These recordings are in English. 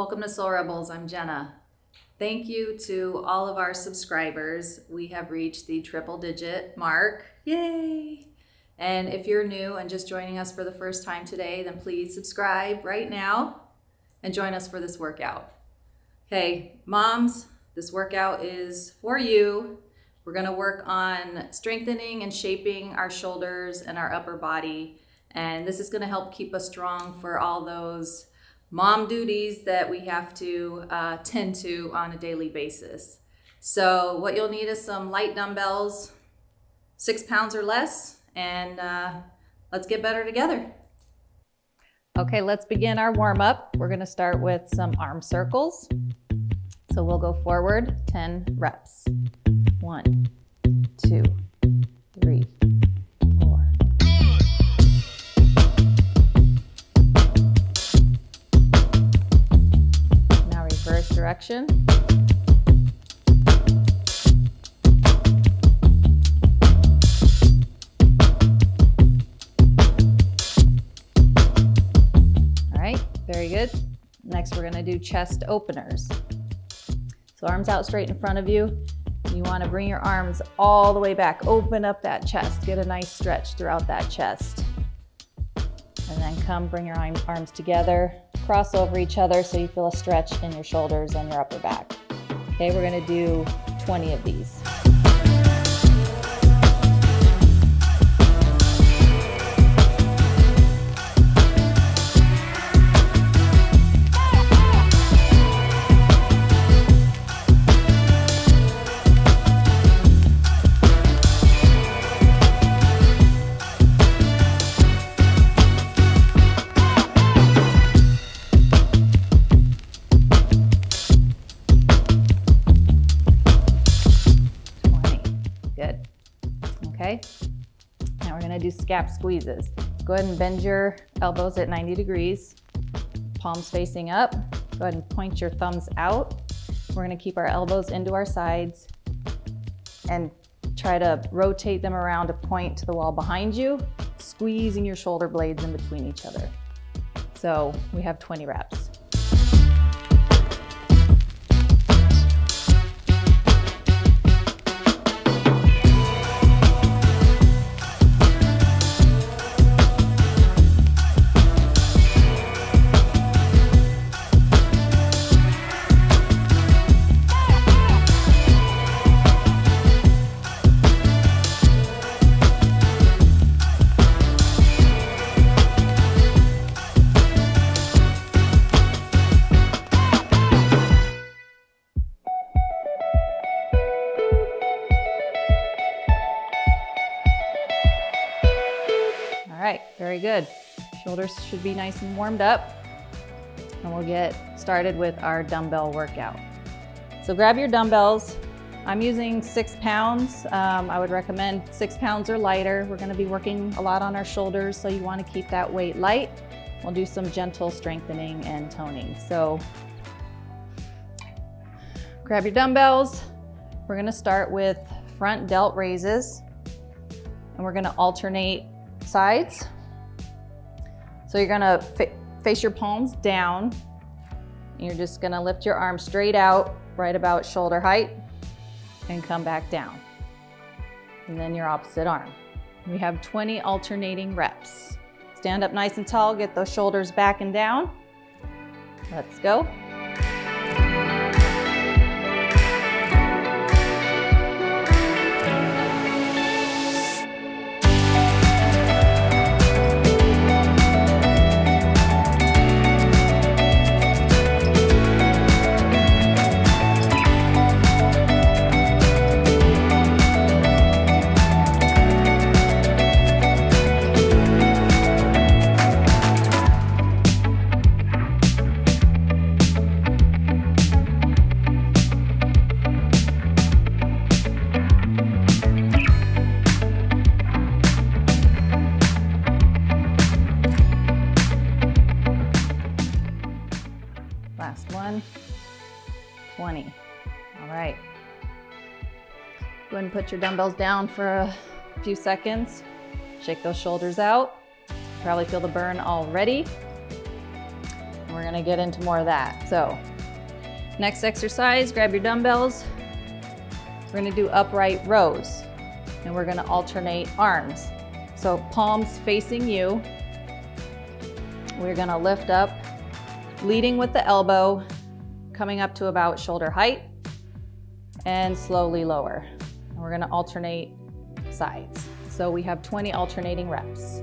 Welcome to Soul Rebels, I'm Jenna. Thank you to all of our subscribers. We have reached the triple-digit mark, yay! And if you're new and just joining us for the first time today, then please subscribe right now and join us for this workout. Okay, moms, this workout is for you. We're gonna work on strengthening and shaping our shoulders and our upper body. And this is gonna help keep us strong for all those mom duties that we have to tend to on a daily basis. So what you'll need is some light dumbbells, 6 pounds or less, and let's get better together. Okay, let's begin our warm-up. We're gonna start with some arm circles. So we'll go forward 10 reps. 1, 2, 3, 4. Now reverse direction. All right, very good. Next, we're gonna do chest openers. So arms out straight in front of you. You want to bring your arms all the way back. Open up that chest. Get a nice stretch throughout that chest. And then bring your arms together. Cross over each other so you feel a stretch in your shoulders and your upper back. Okay, we're going to do 20 of these. Okay, now we're gonna do scap squeezes. Go ahead and bend your elbows at 90 degrees, palms facing up. Go ahead and point your thumbs out. We're gonna keep our elbows into our sides and try to rotate them around to point to the wall behind you, squeezing your shoulder blades in between each other. So we have 20 reps. All right, very good. Shoulders should be nice and warmed up. And we'll get started with our dumbbell workout. So grab your dumbbells. I'm using 6 pounds. I would recommend 6 pounds or lighter. We're gonna be working a lot on our shoulders, so you wanna keep that weight light. We'll do some gentle strengthening and toning. So grab your dumbbells. We're gonna start with front delt raises, and we're gonna alternate sides. So you're gonna face your palms down, and you're just gonna lift your arms straight out, right about shoulder height, and come back down. And then your opposite arm. We have 20 alternating reps. Stand up nice and tall, get those shoulders back and down. Let's go. Last one, 20. All right. Go ahead and put your dumbbells down for a few seconds. Shake those shoulders out. Probably feel the burn already. And we're gonna get into more of that. So next exercise, grab your dumbbells. We're gonna do upright rows, and we're gonna alternate arms. So palms facing you. We're gonna lift up, leading with the elbow, coming up to about shoulder height, and slowly lower. And we're gonna alternate sides. So we have 20 alternating reps.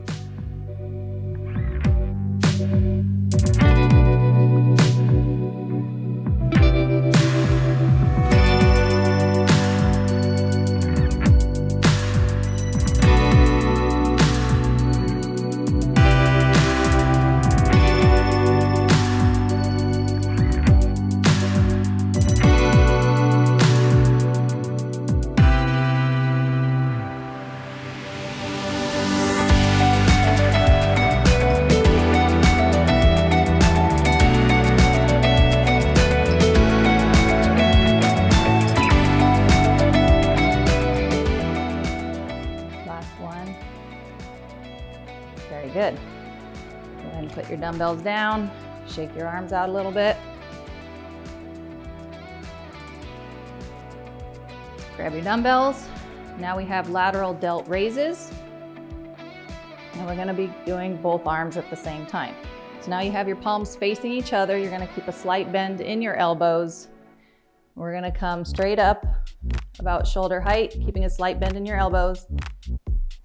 Very good. Go ahead and put your dumbbells down. Shake your arms out a little bit. Grab your dumbbells. Now we have lateral delt raises. And we're gonna be doing both arms at the same time. So now you have your palms facing each other. You're gonna keep a slight bend in your elbows. We're gonna come straight up about shoulder height, keeping a slight bend in your elbows,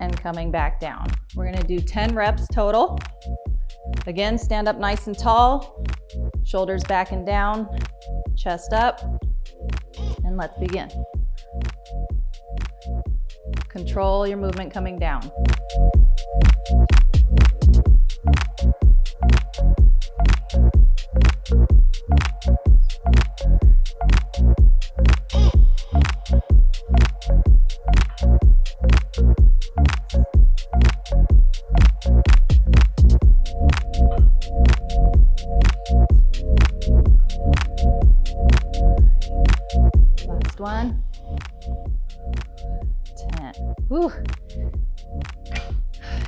and coming back down. We're gonna do 10 reps total. Again, stand up nice and tall, shoulders back and down, chest up, and let's begin. Control your movement coming down. Last one. 10. Whew.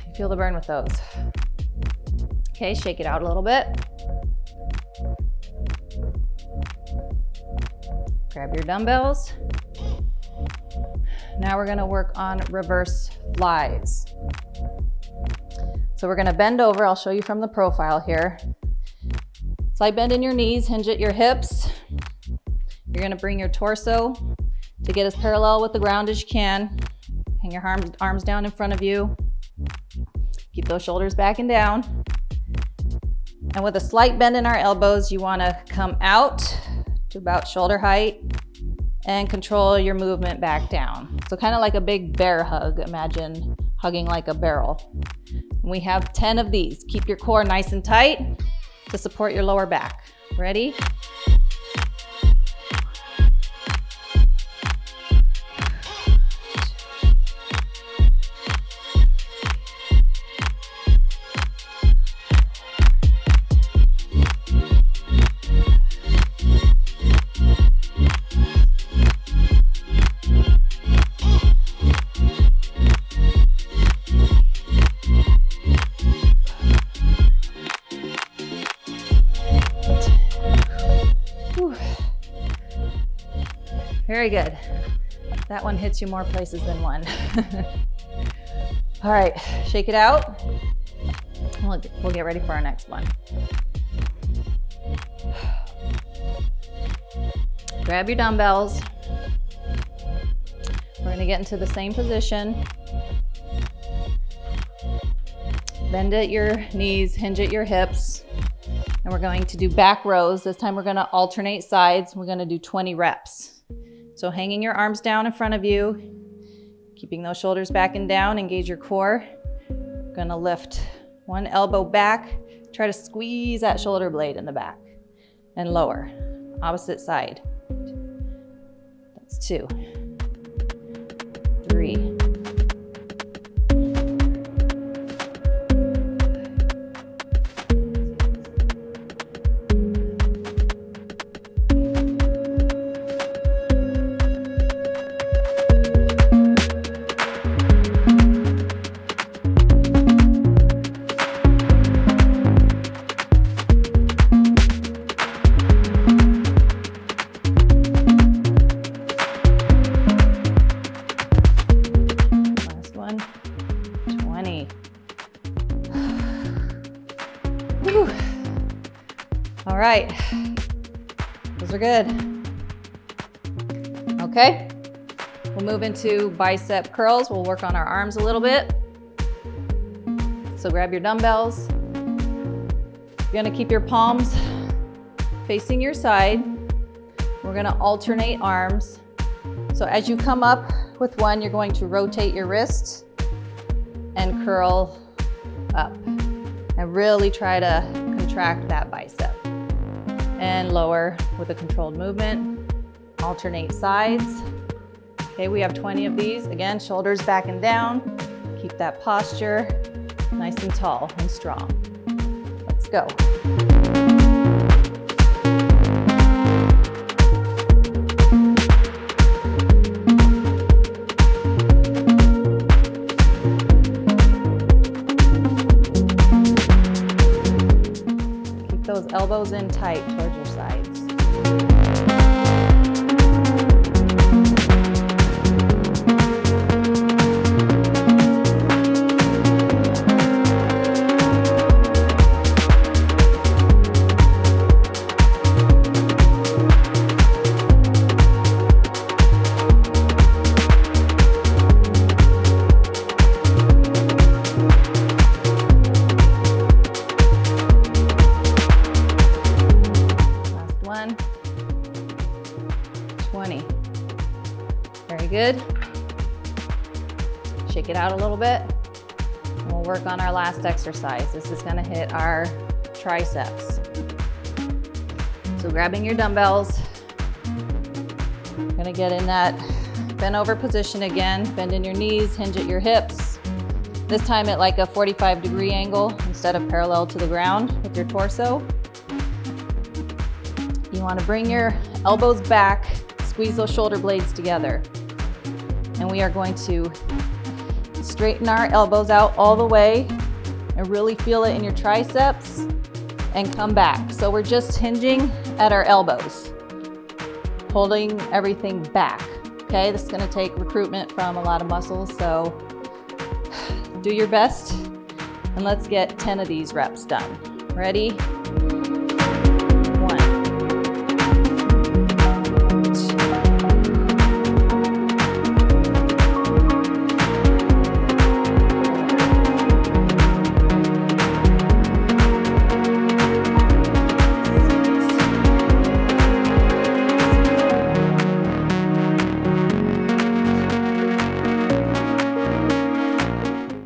You feel the burn with those. Okay, shake it out a little bit. Grab your dumbbells. Now we're gonna work on reverse flies. So we're gonna bend over. I'll show you from the profile here. Slight bend in your knees, hinge at your hips. You're gonna bring your torso to get as parallel with the ground as you can. Hang your arms down in front of you. Keep those shoulders back and down. And with a slight bend in our elbows, you wanna come out to about shoulder height and control your movement back down. So kind of like a big bear hug. Imagine hugging like a barrel. And we have 10 of these. Keep your core nice and tight to support your lower back. Ready? Very good. That one hits you more places than one. All right, shake it out. We'll get ready for our next one. Grab your dumbbells. We're gonna get into the same position. Bend at your knees, hinge at your hips. And we're going to do back rows. This time we're gonna alternate sides. We're gonna do 20 reps. So hanging your arms down in front of you, keeping those shoulders back and down, engage your core. Gonna lift one elbow back, try to squeeze that shoulder blade in the back, and lower, opposite side. That's 2, 3, right. Those are good. Okay. We'll move into bicep curls. We'll work on our arms a little bit. So grab your dumbbells. You're gonna keep your palms facing your side. We're gonna alternate arms. So as you come up with one, you're going to rotate your wrist and curl up. And really try to contract that bicep. And lower with a controlled movement. Alternate sides. Okay, we have 20 of these. Again, shoulders back and down. Keep that posture nice and tall and strong. Let's go. Keep those elbows in tight towards your sides. Last one. 20. Very good. Shake it out a little bit. And we'll work on our last exercise. This is going to hit our triceps. So grabbing your dumbbells, you're going to get in that bent over position again. Bend in your knees, hinge at your hips. This time at like a 45-degree angle instead of parallel to the ground with your torso. You want to bring your elbows back, squeeze those shoulder blades together. And we are going to straighten our elbows out all the way and really feel it in your triceps and come back. So we're just hinging at our elbows, holding everything back. Okay, this is going to take recruitment from a lot of muscles, so do your best and let's get 10 of these reps done. Ready? 1.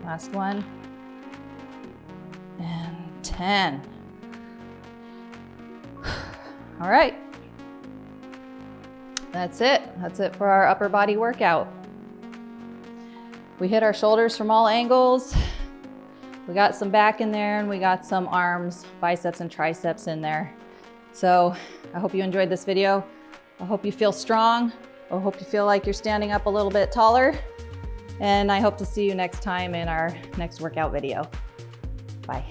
Last one, and 10. All right, that's it. That's it for our upper body workout. We hit our shoulders from all angles. We got some back in there and we got some arms, biceps and triceps in there. So I hope you enjoyed this video. I hope you feel strong. I hope you feel like you're standing up a little bit taller. And I hope to see you next time in our next workout video. Bye.